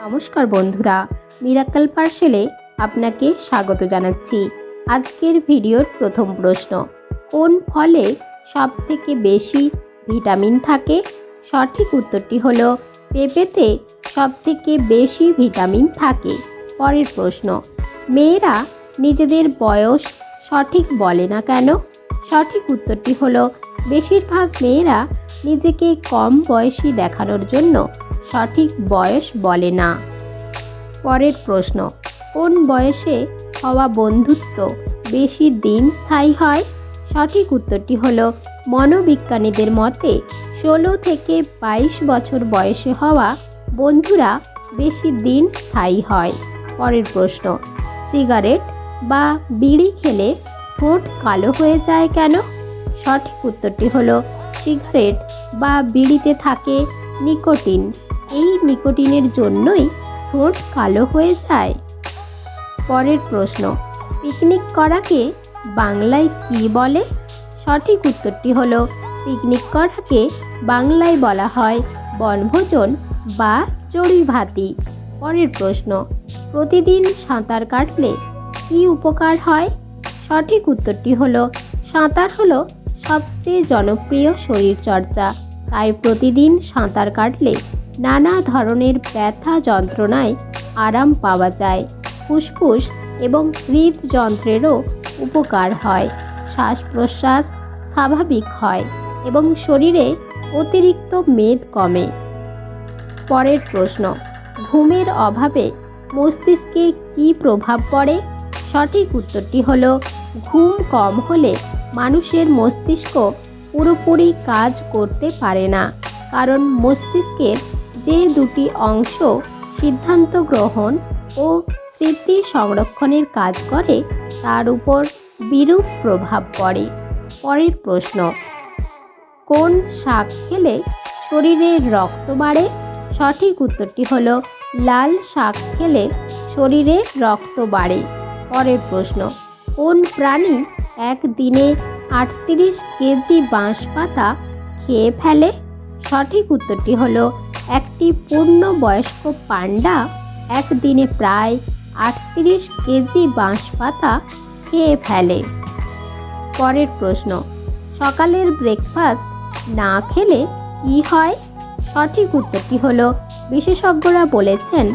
নমস্কার বন্ধুরা, মিরাকল পার্সেলে আপনাকে স্বাগত জানাচ্ছি। আজকের ভিডিওর প্রথম প্রশ্ন, কোন ফলে সবথেকে বেশি ভিটামিন থাকে? সঠিক উত্তরটি হলো পেঁপেতে সবথেকে বেশি ভিটামিন থাকে। পরের প্রশ্ন, মেয়েরা নিজেদের বয়স সঠিক বলে না কেন? সঠিক উত্তরটি হলো বেশিরভাগ মেয়েরা নিজেকে কম বয়সী দেখানোর জন্য সঠিক বয়স বলে না। পরের প্রশ্ন, কোন বয়সে হওয়া বন্ধুত্ব বেশি দিন স্থায়ী হয়? সঠিক উত্তরটি হলো মনোবিজ্ঞানীদের মতে 16 থেকে 22 বছর বয়সে হওয়া বন্ধুরা বেশি দিন স্থায়ী হয়। পরের প্রশ্ন, সিগারেট বা বিড়ি খেলে ঠোঁট কালো হয়ে যায় কেন? সঠিক উত্তরটি হলো সিগারেট বা বিড়িতে থাকে নিকোটিন। এই নিকোটিনের জন্যই ঠোঁট কালো হয়ে যায়। পরের প্রশ্ন, পিকনিক করাকে বাংলায় কি বলে? সঠিক উত্তরটি হলো পিকনিক করাকে বাংলায় বলা হয় বনভোজন বা চড়ুই ভাতি। পরের প্রশ্ন, প্রতিদিন সাঁতার কাটলে কি উপকার হয়? সঠিক উত্তরটি হলো সাঁতার হলো সবচেয়ে জনপ্রিয় শরীরচর্চা, তাই প্রতিদিন সাঁতার কাটলে নানা ধরনের ব্যথা যন্ত্রণায় আরাম পাওয়া যায়। ফুসফুস এবং হৃদযন্ত্রেরও উপকার হয়, শ্বাস প্রশ্বাস স্বাভাবিক হয় এবং শরীরে অতিরিক্ত মেদ কমে। পরের প্রশ্ন, ঘুমের অভাবে মস্তিষ্কে কী প্রভাব পড়ে? সঠিক উত্তরটি হলো ঘুম কম হলে মানুষের মস্তিষ্ক পুরোপুরি কাজ করতে পারে না, কারণ মস্তিষ্কের যে দুটি অংশ সিদ্ধান্ত গ্রহণ ও স্মৃতি সংরক্ষণের কাজ করে তার উপর বিরূপ প্রভাব পড়ে। পরের প্রশ্ন, কোন শাক খেলে শরীরের রক্ত বাড়ে? সঠিক উত্তরটি হলো লাল শাক খেলে শরীরে রক্ত বাড়ে। পরের প্রশ্ন, কোন প্রাণী একদিনে 38 কেজি বাঁশ পাতা খেয়ে ফেলে? সঠিক উত্তরটি হলো একটি পূর্ণবয়স্ক পান্ডা একদিনে প্রায় 38 কেজি বাঁশ পাতা খেয়ে ফেলে। পরের প্রশ্ন, সকালের ব্রেকফাস্ট না খেলে কি হয়? সঠিক উত্তরটি হলো বিশেষজ্ঞরা বলেছেন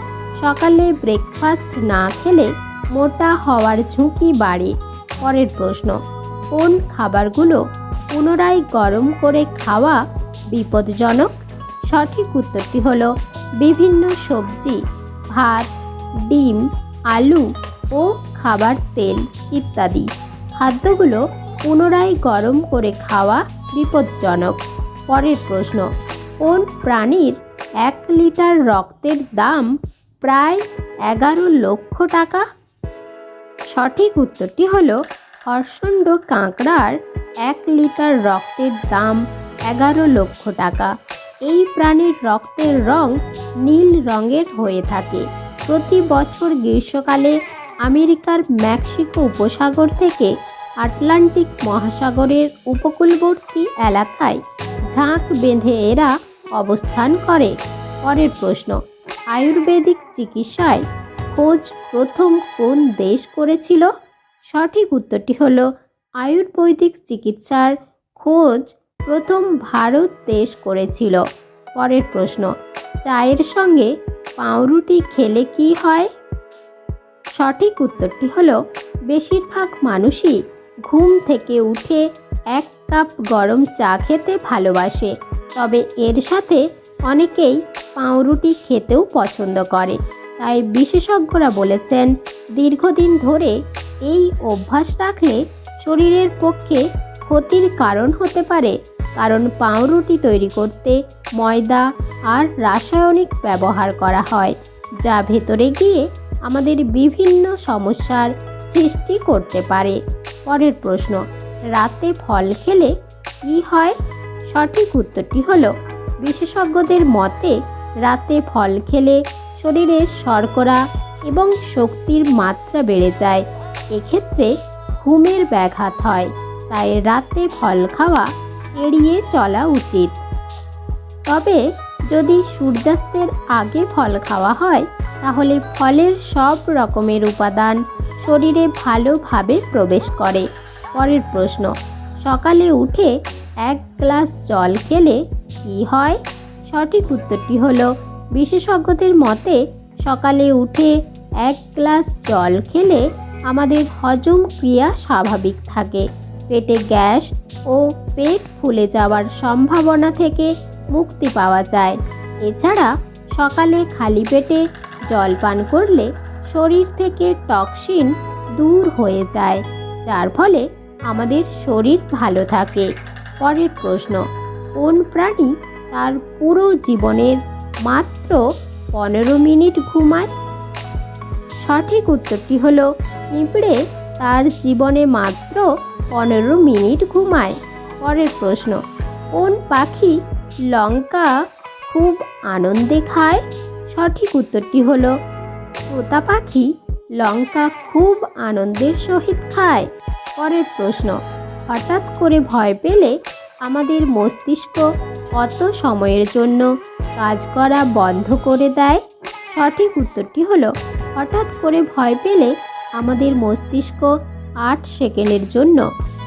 সকালে ব্রেকফাস্ট না খেলে মোটা হওয়ার ঝুঁকি বাড়ে। পরের প্রশ্ন, কোন খাবারগুলো পুনরায় গরম করে খাওয়া বিপজ্জনক? সঠিক উত্তরটি হলো বিভিন্ন সবজি, ভাত, ডিম, আলু ও খাবার তেল ইত্যাদি খাদ্যগুলো পুনরায় গরম করে খাওয়া বিপজ্জনক। পরের প্রশ্ন, কোন প্রাণীর 1 লিটার রক্তের দাম প্রায় 11 লক্ষ টাকা? সঠিক উত্তরটি হলো হর্ষণ্ড কাঁকড়ার 1 লিটার রক্তের দাম 11 লক্ষ টাকা। এই প্রাণীর রক্তের রং নীল রঙের হয়ে থাকে। প্রতি বছর গ্রীষ্মকালে আমেরিকার মেক্সিকো উপসাগর থেকে আটলান্টিক মহাসাগরের উপকূলবর্তী এলাকায় ঝাঁক বেঁধে এরা অবস্থান করে। পরের প্রশ্ন, আয়ুর্বেদিক চিকিৎসায় খোঁজ প্রথম কোন দেশ করেছিল? সঠিক উত্তরটি হলো আয়ুর্বেদিক চিকিৎসার খোঁজ প্রথম ভারত দেশ করেছিল। পরের প্রশ্ন, চায়ের সঙ্গে পাউরুটি খেলে কি হয়? সঠিক উত্তরটি হলো বেশিরভাগ মানুষই ঘুম থেকে উঠে 1 কাপ গরম চা খেতে ভালোবাসে, তবে এর সাথে অনেকেই পাউরুটি খেতেও পছন্দ করে। তাই বিশেষজ্ঞরা বলেছেন দীর্ঘদিন ধরে এই অভ্যাস রাখলে শরীরের পক্ষে ক্ষতির কারণ হতে পারে, কারণ পাউরুটি তৈরি করতে ময়দা আর রাসায়নিক ব্যবহার করা হয়, যা ভেতরে গিয়ে আমাদের বিভিন্ন সমস্যার সৃষ্টি করতে পারে। পরের প্রশ্ন, রাতে ফল খেলে কি হয়? সঠিক উত্তরটি হলো বিশেষজ্ঞদের মতে রাতে ফল খেলে শরীরে শর্করা এবং শক্তির মাত্রা বেড়ে যায়, এক্ষেত্রে ঘুমের ব্যাঘাত হয়, তাই রাতে ফল খাওয়া এড়িয়ে চলা উচিত। তবে যদি সূর্যাস্তের আগে ফল খাওয়া হয় তাহলে ফলের সব রকমের উপাদান শরীরে ভালোভাবে প্রবেশ করে। পরের প্রশ্ন, সকালে উঠে 1 গ্লাস জল খেলে কি হয়? সঠিক উত্তরটি হলো, বিশেষজ্ঞদের মতে সকালে উঠে 1 গ্লাস জল খেলে আমাদের হজম ক্রিয়া স্বাভাবিক থাকে, পেটে গ্যাস ও পেট ফুলে যাওয়ার সম্ভাবনা থেকে মুক্তি পাওয়া যায়। এছাড়া সকালে খালি পেটে জল পান করলে শরীর থেকে টক্সিন দূর হয়ে যায়, যার ফলে আমাদের শরীর ভালো থাকে। পরের প্রশ্ন, কোন প্রাণী তার পুরো জীবনের মাত্র 15 মিনিট ঘুমায়? সঠিক উত্তরটি হলো, পিঁপড়ে তার জীবনে মাত্র 15 মিনিট ঘুমায়। পরের প্রশ্ন, কোন পাখি লঙ্কা খুব আনন্দে খায়? সঠিক উত্তরটি হলো, তোতা পাখি লঙ্কা খুব আনন্দের সহিত খায়। পরের প্রশ্ন, হঠাৎ করে ভয় পেলে আমাদের মস্তিষ্ক কত সময়ের জন্য কাজ করা বন্ধ করে দেয়? সঠিক উত্তরটি হলো, হঠাৎ করে ভয় পেলে আমাদের মস্তিষ্ক 8 সেকেন্ডের জন্য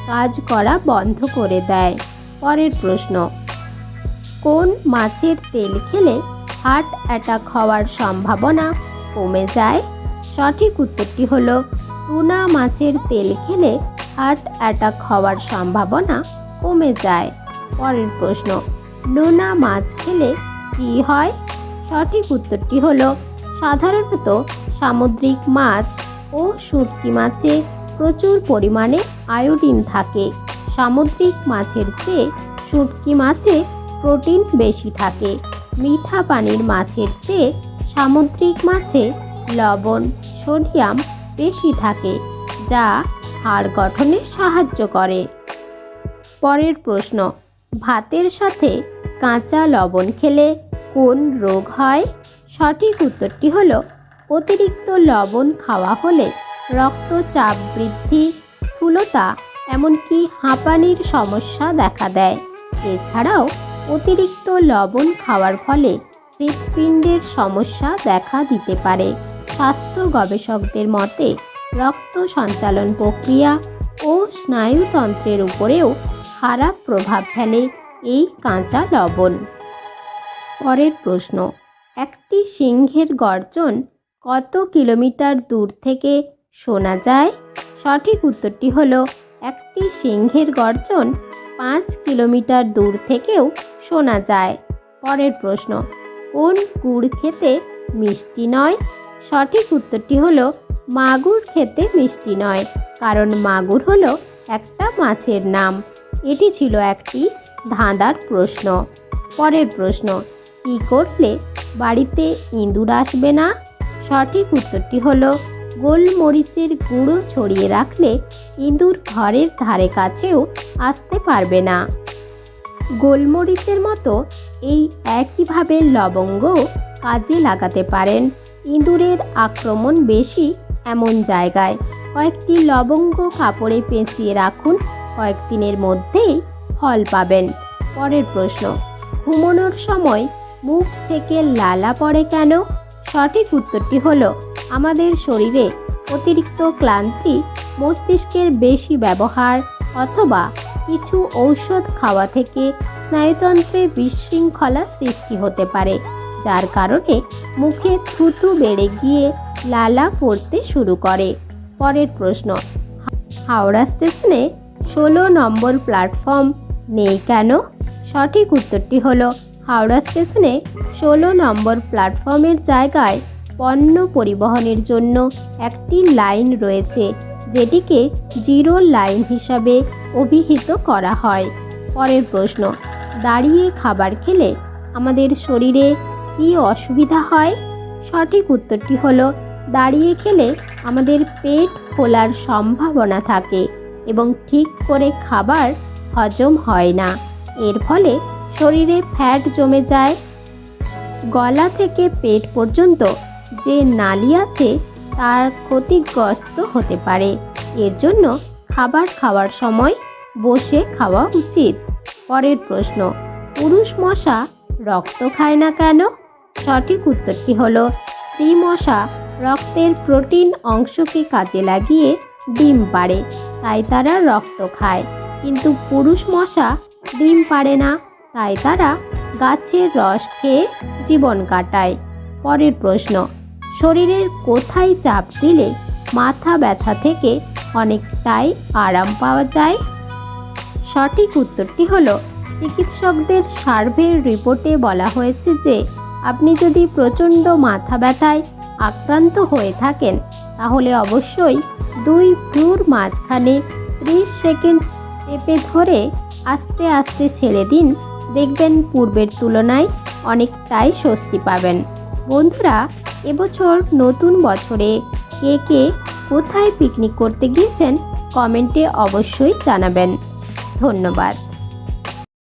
কাজ করা বন্ধ করে দেয়। পরের প্রশ্ন, কোন মাছের তেল খেলে হার্ট অ্যাটাক হওয়ার সম্ভাবনা কমে যায়? সঠিক উত্তরটি হলো, টুনা মাছের তেল খেলে হার্ট অ্যাটাক হওয়ার সম্ভাবনা কমে যায়। পরের প্রশ্ন, নোনা মাছ খেলে কি হয়? সঠিক উত্তরটি হলো, সাধারণত সামুদ্রিক মাছ ও শুঁটকি মাছে প্রচুর পরিমাণে আয়োডিন থাকে। সামুদ্রিক মাছের চেয়ে শুঁটকি মাছে প্রোটিন বেশি থাকে। মিঠা পানির মাছের চেয়ে সামুদ্রিক মাছে লবণ, সোডিয়াম বেশি থাকে, যা হাড় গঠনে সাহায্য করে। পরের প্রশ্ন, ভাতের সাথে কাঁচা লবণ খেলে কোন রোগ হয়? সঠিক উত্তরটি হলো, অতিরিক্ত লবণ খাওয়া হলে রক্তচাপ বৃদ্ধি, স্থূলতা, এমনকি হাঁপানির সমস্যা দেখা দেয়। এছাড়াও অতিরিক্ত লবণ খাওয়ার ফলে হৃৎপিণ্ডের সমস্যা দেখা দিতে পারে। স্বাস্থ্য গবেষকদের মতে রক্ত সঞ্চালন প্রক্রিয়া ও স্নায়ুতন্ত্রের উপরেও খারাপ প্রভাব ফেলে এই কাঁচা লবণ। পরের প্রশ্ন, একটি সিংহের গর্জন কত কিলোমিটার দূর থেকে শোনা যায়? সঠিক উত্তরটি হলো, একটি সিংহের গর্জন 5 কিলোমিটার দূর থেকেও শোনা যায়। পরের প্রশ্ন, কোন গুড় খেতে মিষ্টি নয়? সঠিক উত্তরটি হলো, মাগুর খেতে মিষ্টি নয়, কারণ মাগুর হলো একটা মাছের নাম। এটি ছিল একটি ধাঁধার প্রশ্ন। পরের প্রশ্ন, কী করলে বাড়িতে ইঁদুর আসবে না? সঠিক উত্তরটি হলো, গোলমরিচের গুঁড়ো ছড়িয়ে রাখলে ইঁদুর ঘরের ধারে কাছেও আসতে পারবে না। গোলমরিচের মতো এই একইভাবে লবঙ্গ কাজে লাগাতে পারেন। ইঁদুরের আক্রমণ বেশি এমন জায়গায় কয়েকটি লবঙ্গ কাপড়ে পেঁচিয়ে রাখুন, কয়েকদিনের মধ্যেই ফল পাবেন। পরের প্রশ্ন, ঘুমানোর সময় মুখ থেকে লালা পড়ে কেন? সঠিক উত্তরটি হলো, আমাদের শরীরে অতিরিক্ত ক্লান্তি, মস্তিষ্কের বেশি ব্যবহার অথবা কিছু ঔষধ খাওয়া থেকে স্নায়ুতন্ত্রে বিশৃঙ্খলা সৃষ্টি হতে পারে, যার কারণে মুখে থুতু বেড়ে গিয়ে লালা পড়তে শুরু করে। পরের প্রশ্ন, হাওড়া স্টেশনে 16 নম্বর প্ল্যাটফর্ম নেই কেন? সঠিক উত্তরটি হলো, হাওড়া স্টেশনে 16 নম্বর প্ল্যাটফর্মের জায়গায় পণ্য পরিবহনের জন্য একটি লাইন রয়েছে, যেটিকে জিরো লাইন হিসাবে অভিহিত করা হয়। পরের প্রশ্ন, দাঁড়িয়ে খাবার খেলে আমাদের শরীরে কী অসুবিধা হয়? সঠিক উত্তরটি হলো, দাঁড়িয়ে খেলে আমাদের পেট ফোলার সম্ভাবনা থাকে এবং ঠিক করে খাবার হজম হয় না। এর ফলে শরীরে ফ্যাট জমে যায়। গলা থেকে পেট পর্যন্ত যে নালী আছে তার ক্ষতিগ্রস্ত হতে পারে। এর জন্য খাবার খাওয়ার সময় বসে খাওয়া উচিত। পরের প্রশ্ন, পুরুষ মশা রক্ত খায় না কেন? সঠিক উত্তরটি হলো স্ত্রী মশা রক্তের প্রোটিন অংশকে কাজে লাগিয়ে ডিম পাড়ে, তাই তারা রক্ত খায়। কিন্তু পুরুষ মশা ডিম পাড়ে না, তাই তারা গাছের রস খেয়ে জীবন কাটায়। পরের প্রশ্ন, শরীরের কোথায় চাপ দিলে মাথা ব্যথা থেকে অনেকটাই আরাম পাওয়া যায়? সঠিক উত্তরটি হলো চিকিৎসকদের সার্ভের রিপোর্টে বলা হয়েছে যে আপনি যদি প্রচণ্ড মাথা ব্যথায় আক্রান্ত হয়ে থাকেন তাহলে অবশ্যই দুই ভ্রুর মাঝখানে 30 সেকেন্ড চেপে ধরে আস্তে আস্তে ছেড়ে দিন, দেখবেন পূর্বের তুলনায় অনেকটাই স্বস্তি পাবেন। বন্ধুরা, এবছর নতুন বছরে কে কে কোথায় পিকনিক করতে গিয়েছেন কমেন্টে অবশ্যই জানাবেন। ধন্যবাদ।